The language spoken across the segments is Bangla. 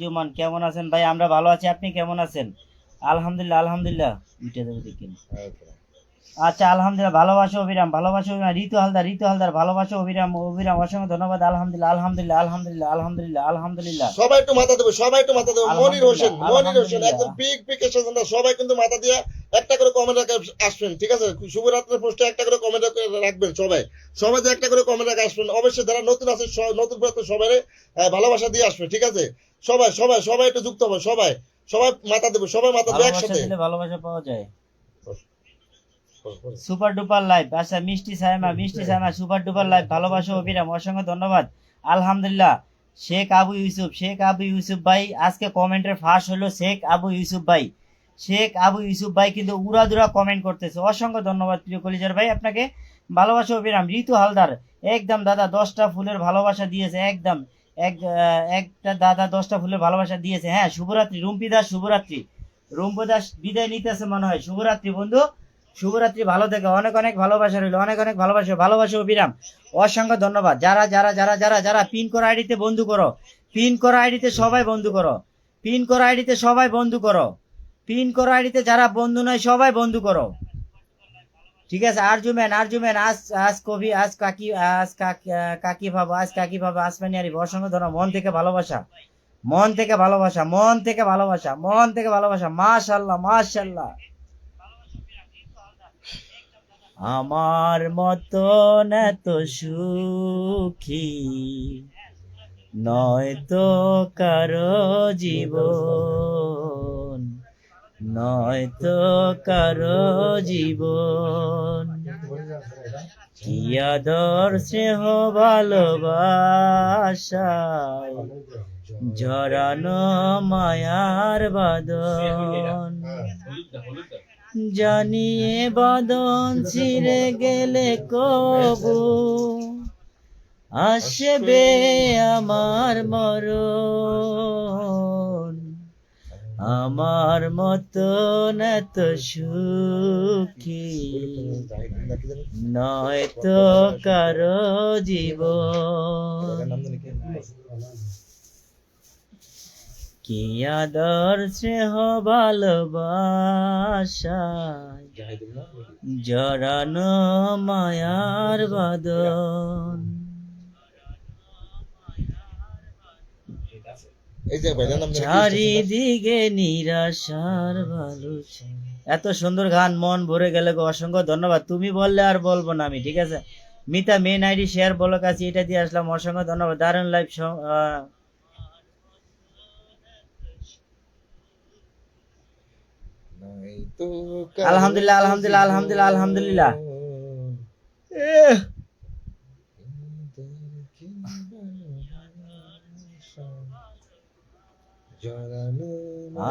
জুমান কেমন আছেন ভাই? আমরা ভালো আছি, আপনি কেমন আছেন? আলহামদুলিল্লাহ আলহামদুলিল্লাহ। উঠে দেবো দেখেন। আচ্ছা আলহামদুলিল্লাহ, ভালোবাসা অবিরাম, ভালোবাসা অবিরাম। ঋতু হালদার ভালোবাসা অবিরাম অবিরাম, অসংখ্য ধন্যবাদ। আলহামদুলিল্লাহ আলহামদুলিল্লাহ আলহামদুলিল্লাহ আলহামদুলিল্লাহ আলহামদুলিল্লাহ সবাই একটু মাথা দেবো, সবাই একটু মাথা দেবো। মনির হোসেন, আলহামদুলিল্লাহ মনির হোসেন আলহামদুলিল্লাহ। একদম পিক পিক এর সাথে সবাই কিন্তু মাথা দিয়ে একটা করে কমেন্ট রেখে আসবেন, ঠিক আছে? শুভরাত্রির পোস্টে একটা করে কমেন্ট রাখবেন সবাই। সবাই যে একটা করে কমেন্ট রেখে আসবেন, অবশ্যই যারা নতুন আছে নতুন সবাই ভালোবাসা দিয়ে আসবে, ঠিক আছে? সবাই সবাই সবাই একটু যুক্ত হবে, সবাই সবাই মাথা দেবো, সবাই মাথা দেবো ভালোবাসা একসাথে। দিলে ভালোবাসা পাওয়া যায়। Super duper live. আচ্ছা মিষ্টি সাইমা সুপার ডুপার লাইভ, ভালোবাসা অবিরাম, অসংখ্য ধন্যবাদ। আলহামদুলিল্লাহ। শেখ আবু ইউসুফ ভাই আজকে কমেন্টের ফাঁস হলো। শেখ আবু ইউসুফ ভাই কিন্তু উড়াদুরা কমেন্ট করতেছে। অসংখ্য ধন্যবাদ প্রিয় কলিজার ভাই, আপনাকে ভালোবাসা অবিরাম। ঋতু হালদার একদম দাদা 10টা ফুলের ভালোবাসা দিয়েছে, একদম একটা দাদা 10টা ফুলের ভালোবাসা দিয়েছে। হ্যাঁ শুভরাত্রি রুম্পি দাস, শুভরাত্রি। রুম্পি দাস বিদায় নিতেছে মনে হয়। শুভরাত্রি বন্ধু, শুভরাত্রি, ভালো থেকে। অনেক অনেক ভালোবাসা রইল, অনেক অনেক ভালোবাসা অবিরাম। অসংখ্য ধন্যবাদ। যারা যারা যারা যারা যারা পিন করা আইডিতে বন্ধু করো, পিন করা আইডিতে সবাই বন্ধু করো, পিন করা আইডিতে সবাই বন্ধু করো, পিন করা আইডিতে যারা বন্ধু নয় সবাই বন্ধু করো, ঠিক আছে? আরজুমেন আজ আজ কবি আজ কাকি আজ কাকি ভাবো, আজ কাকি ভাবো, আসমানি আরিফ, অসংখ্য ধন্যবাদ। মন থেকে ভালোবাসা, মন থেকে ভালোবাসা, মন থেকে ভালোবাসা, মন থেকে ভালোবাসা। মাশাল্লাহ মাশাল্লাহ। আমার মতন এত সুখী নয়তো কারো জীবন, নয়তো কারো জীবন। কি আদর স্নেহ ভালোবাসায় জড়ানো মায়ার বাঁধন, জানিয়ে বাঁধন ছিঁড়ে গেলে কবু আসবে আমার মরণ। আমার মতন এত সুখী নয়তো কারো জীবন। কি আদর স্নেহ ভালোবাসা জড়ানো মায়ার বাঁধন। চারিদিকে নিরাশার বালুচা। এত সুন্দর গান, মন ভরে গেলে গো। অসংখ্য ধন্যবাদ। তুমি বললে আর বলবো না আমি, ঠিক আছে? মিতা মেন আইডি শেয়ার বলো কাছে, এটা দিয়ে আসলাম। অসংখ্য ধন্যবাদ। দারুণ লাইভ। আলহামদুলিল্লাহ আলহামদুলিল্লাহ আলহামদুলিল্লাহ আলহামদুলিল্লাহ।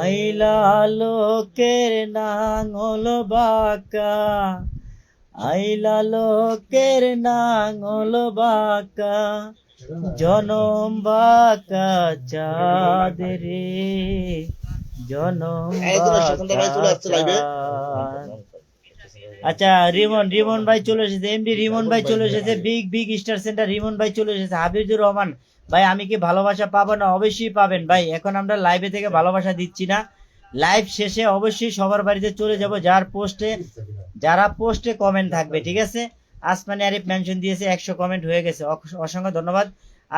আইলা লোকের নাঙল বাঁকা, আইলা লোকের নাঙল বাঁকা, জনম বাঁকা চাঁদ রে, জনম বাঁকা। আচ্ছা রিমন ভাই চলে এসেছে, এমডি রিমন ভাই চলে এসেছে, big big star centre Rimon ভাই চলে এসেছে। হাবিবুর রহমান ভাই, আমি কি ভালোবাসা পাবো না? অবশ্যই পাবেন ভাই। এখন আমরা লাইভে থেকে ভালোবাসা দিচ্ছি না, লাইভ শেষে অবশ্যই সবার বাড়িতে চলে যাব যারা পোস্টে কমেন্ট থাকবে, ঠিক আছে? আসমানি আরিফ মেনশন দিয়েছে, 100 কমেন্ট হয়ে গেছে। অসংখ্য ধন্যবাদ।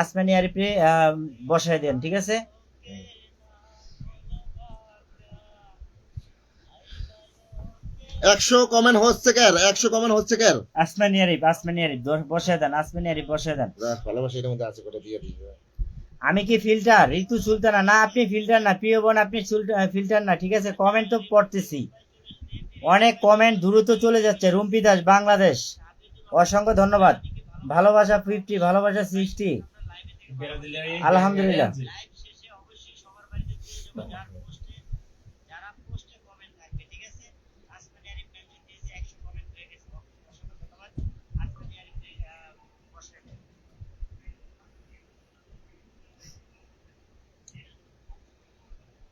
আসমানি আরিফে বসায় দেন, ঠিক আছে? একশো কমেন্ট হচ্ছে কার? 100 কমেন্ট হচ্ছে কার? আসমানি আরিফ বসায় দেন, আসমানি আরিফ বসায় দেন। ভালোবাসা এর মধ্যে আছে করে দিয়ে দিবে। আমি কি ফিল্টার? ঋতু সুলতানা না, আপনি ফিল্টার না প্রিয় বোন, আপনি ফিল্টার না, ঠিক আছে? কমেন্ট তো পড়তেছি, অনেক কমেন্ট দ্রুত চলে যাচ্ছে। রুম্পি দাস বাংলাদেশ, অসংখ্য ধন্যবাদ। ভালোবাসা 50, ভালোবাসা 60। আলহামদুলিল্লাহ।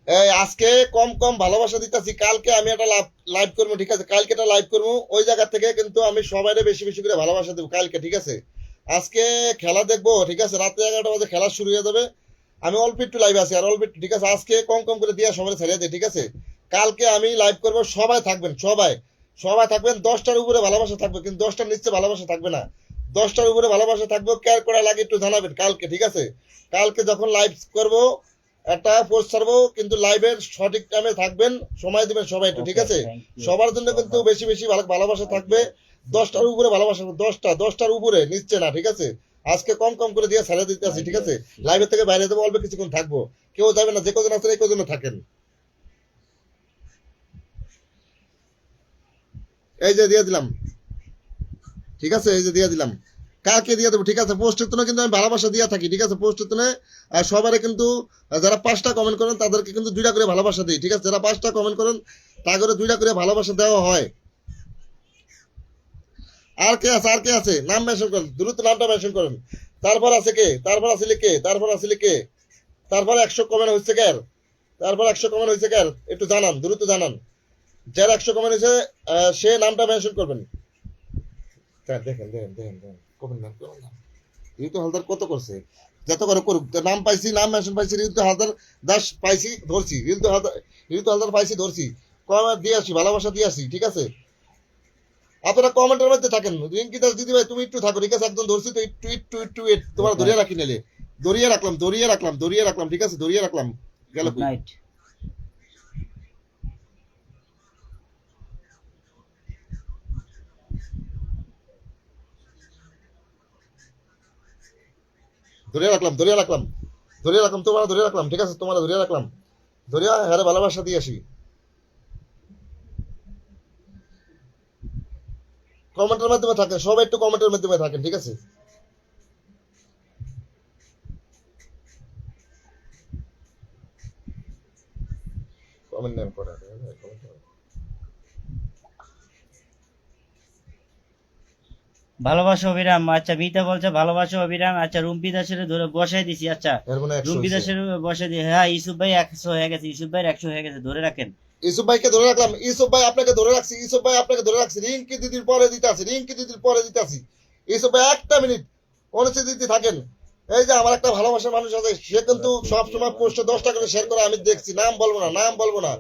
এই আজকে কম কম ভালোবাসা দিতেছি, কালকে আমি একটা লাইভ করবো, ঠিক আছে? কালকে একটা লাইভ করবো, ওই জায়গা থেকে কিন্তু আমি সবাইকে বেশি বেশি করে ভালোবাসা দেবো কালকে, ঠিক আছে? আজকে খেলা দেখবো, ঠিক আছে? রাত্রে 11টা বাজে খেলা শুরু হয়ে যাবে। আমি অল্প একটু লাইভে আছি আর অল্প একটু, ঠিক আছে? আজকে কম কম করে দিয়ে সবাই ছেড়ে দিই, ঠিক আছে? কালকে আমি লাইভ করবো, সবাই থাকবেন, সবাই সবাই থাকবেন। 10টার উপরে ভালোবাসা থাকবে, কিন্তু 10টার নিচে ভালোবাসা থাকবে না। 10টার উপরে ভালোবাসা থাকবে, কেয়ার করা লাগে একটু জানাবেন কালকে, ঠিক আছে? কালকে যখন লাইভ করবো একটা পোস্ট ছাড়বো, কিন্তু লাইভের সঠিক টাইমে থাকবেন, সময় দিবেন সবাই একটু, ঠিক ওকে, আছে? থ্যাংক ইউ সবার জন্য সো কিন্তু মাচ। বেশি বেশি ভালোবাসা থাকবে। 10টার উপরে ভালোবাসা, 10টার উপরে, নিচ্ছে না, ঠিক আছে? আজকে কম কম করে দিয়ে ছেড়ে দিতে আছি, ঠিক আছে? লাইভের থেকে বাইরে দেবো, অল্প কিছুক্ষণ থাকবো, কেউ যাবে না, যে কজন আছেন এই কজনে থাকেন। এই যে দিয়ে দিলাম, ঠিক আছে? এই যে দিয়ে দিলাম, কাকে দিয়ে দেবো, ঠিক আছে? পোস্টের তুলে কিন্তু আমি ভালোবাসা দিয়ে থাকি, ঠিক আছে? পোস্টের তুলে সবারে কিন্তু যারা 5টা কমেন্ট করেন তাদেরকে কিন্তু 2টা করে ভালোবাসা দিই, ঠিক আছে? যারা 5টা কমেন্ট করেন তা করে 2টা করে ভালোবাসা দেওয়া হয়। আর কে আছে, আর কে আছে? নাম মেনশন করেন, দ্রুত নামটা মেনশন করেন। তারপর আছে কে, তারপর আসলে কে, তারপর আসলে কে, তারপর 100 কমেন্ট হয়েছে কার, তারপর 100 কমেন্ট হয়েছে কার, একটু জানান, দ্রুত জানান। যার 100 কমেন্ট হয়েছে সে নামটা মেনশন করবেন। দেখেন দেখেন দেখেন দেখেন দেখেন, কমেন্ট নাম, কমেন্ট নাম। ঋতু হালদার কত করছে, যত করে করুক। তো নাম পাইছি, নাম মেনশন পাইছি, ঋতু হালদার দাস পাইছি, ধরছি। ঋতু হালদার পাইছি, ধরছি। কমেন্ট দিয়ে আসি, ভালোবাসা দিয়ে আসি, ঠিক আছে? আপনারা কমেন্টের মধ্যে থাকেন। রিঙ্কি দাস দিদি ভাই তুমি একটু থাকো, ঠিক আছে? একদম ধরছি তো, একটু একটু একটু তোমার গুড ধরিয়ে নাইট, রাখি নিলে। ধরিয়ে রাখলাম, ধরিয়ে রাখলাম, ধরিয়ে রাখলাম, ঠিক আছে? ধরিয়ে রাখলাম, গেল গুড কই? নাইট। ধরিয়ে রাখলাম, ধরিয়ে রাখলাম, ধরিয়ে রাখলাম, তোমার ধরিয়ে রাখলাম, ঠিক আছে? তোমার ধরিয়ে রাখলাম, ধরিয়া হ্যাঁ ভালোবাসা দিয়ে আসি। কমেন্টের মাধ্যমে থাকেন সবাই, একটু কমেন্টের মাধ্যমে থাকেন, ঠিক আছে? কমেন্ট নেম করে ভালোবাসা অবিরাম, আচ্ছা মিতা বলছে ভালোবাসা অবিরাম। আচ্ছা রুম্পি দাসের ধরে বসাই দিছি। আচ্ছা এর মানে 100 রুম্পি হয়েছে। দাসের বসে দিয়ে, হ্যাঁ ইউসুফ ভাই 100 হয়ে গেছে, ইউসুফ ভাই 100 হয়ে গেছে, ধরে রাখেন। ইউসুফ ভাইকে ধরে রাখলাম, ইউসুফ ভাই আপনাকে ধরে রাখছি, ইউসুফ ভাই আপনাকে ধরে রাখছি। রিঙ্কি দিদির পরে দিতে আছি, রিঙ্কি দিদির পরে দিতে আছি। ইউসুফ ভাই একটা মিনিট অনুচিত থাকেন। এই যে আমার একটা ভালোবাসার মানুষ আছে, সে কিন্তু সবসময় পোস্টে 10টা করে শেয়ার করে, আমি দেখছি। নাম বলবো না, নাম বলবো না।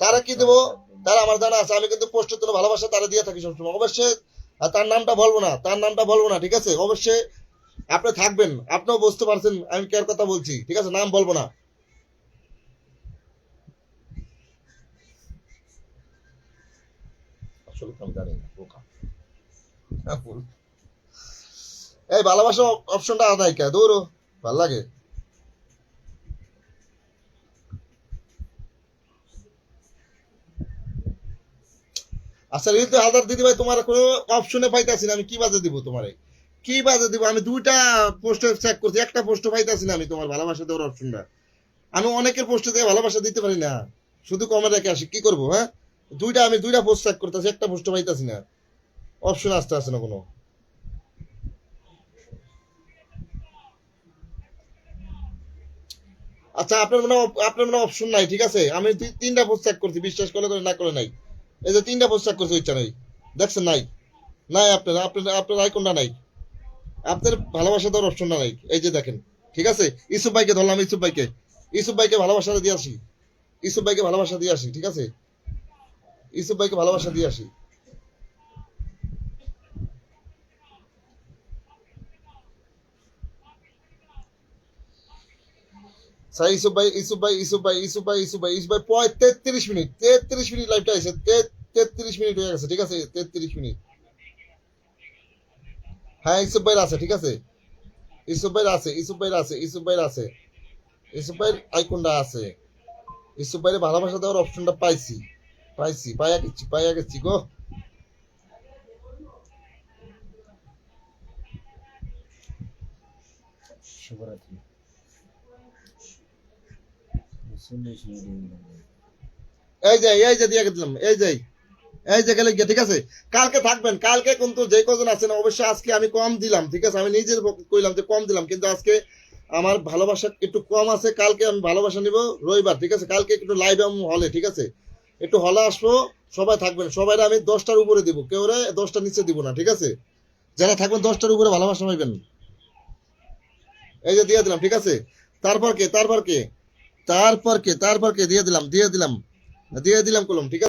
তারা কি দেবো তারা আমার জানা আছে, আমি কিন্তু পোস্টের জন্য ভালোবাসা তারা দিয়ে থাকি সবসময়। অবশ্যই তার নামটা বলবো না, তার নামটা বলবো না, ঠিক আছে? অবশ্যই আপনি থাকবেন, আপনিও বুঝতে পারছেন আমি কার কথা বলছি, ঠিক আছে? নাম বলবো না। আসলে তো আমি জানি না, বোকা। এই ভালোবাসা অপশনটা আদায় কে দৌড়ো, ভাল লাগে। আচ্ছা ঋতু হালদার দিদি ভাই, তোমার কোনো অপশনে পাইতাছি না, আমি কি বাজে দিব তোমারে, কি বাজে দিব? আমি 2টা পোস্টে চেক করছি, একটা পোস্ট পাইতাছি না আমি তোমার ভালোবাসা দেওয়ার অপশনটা। আমি অনেকের পোস্টে দিয়ে ভালোবাসা দিতে পারি না, শুধু কমে রেখে আসি, কি করবো? হ্যাঁ, আমি 2টা পোস্ট চেক করতেছি, একটা পোস্ট পাইতাছি না, অপশন আসতে আসে না কোনো। আচ্ছা আপনার মনে অপশন নাই, ঠিক আছে? আমি 3টা পোস্ট চেক করছি, বিশ্বাস করে করে না করে নাই। এই যে 3টা পোস্ট চেক করছি, ইচ্ছা নাই, দেখছেন? নাই, নাই, আপনার আপনার আপনার আইকনটা নাই, আপনার ভালোবাসা দেওয়ার অপশনটা নাই, এই যে দেখেন, ঠিক আছে? ইউসুফ ভাইকে ধরলাম, ইউসুফ ভাইকে ভালোবাসা দিয়ে আসি, ইউসুফ ভাইকে ভালোবাসা দিয়ে আসি, ঠিক আছে? ইউসুফ ভাইকে ভালোবাসা দিয়ে আসি। স্যার ইউসুফ ভাই, ইউসুফ ভাই, ইউসুফ ভাই, ইউসুফ ভাই, ইউসুফ ভাই, ইউসুফ ভাই 33 মিনিট, 33 মিনিট লাইভটা আছে, 33 মিনিট হয়ে গেছে, ঠিক আছে? 33 মিনিট। হ্যাঁ ইউসুফ ভাইয়ের আছে, ঠিক আছে? ইউসুফ ভাইয়ের আছে, ইউসুফ ভাইয়ের আছে, ইউসুফ ভাইয়ের আছে, ইউসুফ ভাইয়ের আইকনটা আছে। ইউসুফ ভাইয়ের ভালোবাসা দেওয়ার অপশনটা পাইছি, পাইছি, পাইয়া গেছি গো। শুভরাত্রি। 40 মিনিট। এই যে দিয়ে দিলাম, এই যে গেলে গিয়ে, ঠিক আছে? কালকে থাকবেন, কালকে কিন্তু যে কজন আছেন অবশ্যই, আজকে আমি কম দিলাম, ঠিক আছে? আমি নিজের পক্ষে কইলাম যে কম দিলাম, কিন্তু আজকে আমার ভালোবাসা একটু কম আছে। কালকে আমি ভালোবাসা নিব রবিবার, ঠিক আছে? কালকে একটু লাইভ হলে, ঠিক আছে? একটু হলে আসবো, সবাই থাকবেন, সবাই আমি 10টার উপরে দিব, কেউ 10টার নিচে দিব না, ঠিক আছে? যারা থাকবেন 10টার উপরে ভালোবাসা পাইবেন। এই যে দিয়ে দিলাম, ঠিক আছে? তারপর কে দিয়ে দিলাম কলম, ঠিক আছে।